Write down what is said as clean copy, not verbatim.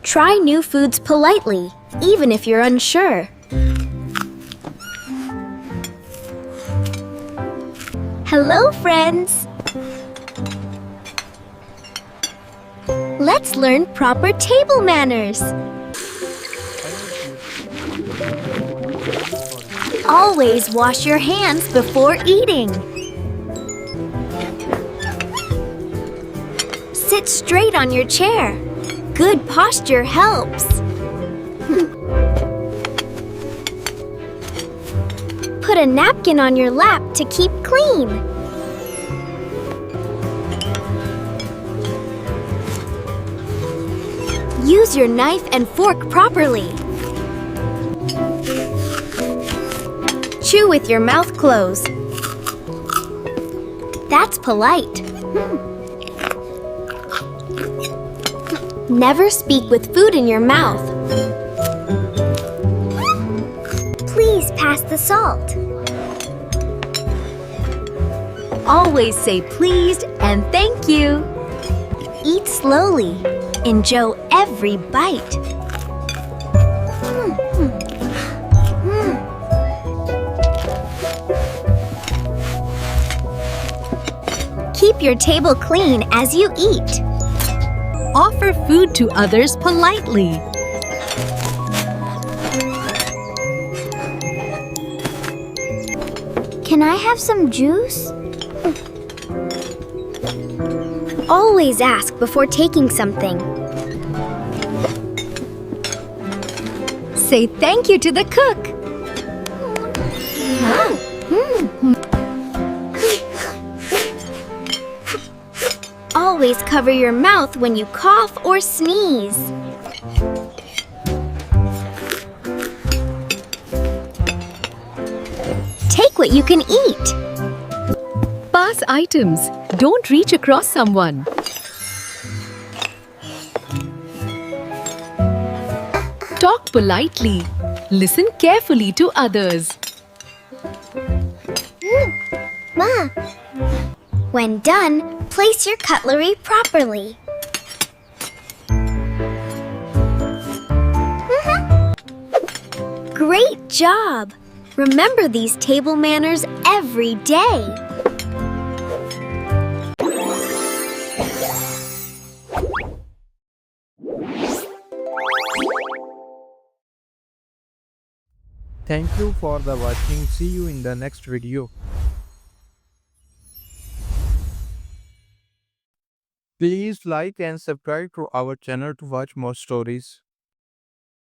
Try new foods politely, even if you're unsure. Hello, friends! Let's learn proper table manners. Always wash your hands before eating. Sit straight on your chair. Good posture helps. Put a napkin on your lap to keep clean. Use your knife and fork properly. Chew with your mouth closed. That's polite. Never speak with food in your mouth. Please pass the salt. Always say please and thank you. Eat slowly. Enjoy every bite. Keep your table clean as you eat. Offer food to others politely. Can I have some juice? Always ask before taking something. Say thank you to the cook. Always cover your mouth when you cough or sneeze. Take what you can eat. Pass items. Don't reach across someone. Talk politely. Listen carefully to others. Ma. When done, place your cutlery properly. Great job! Remember these table manners every day. Thank you for the watching. See you in the next video. Please like and subscribe to our channel to watch more stories.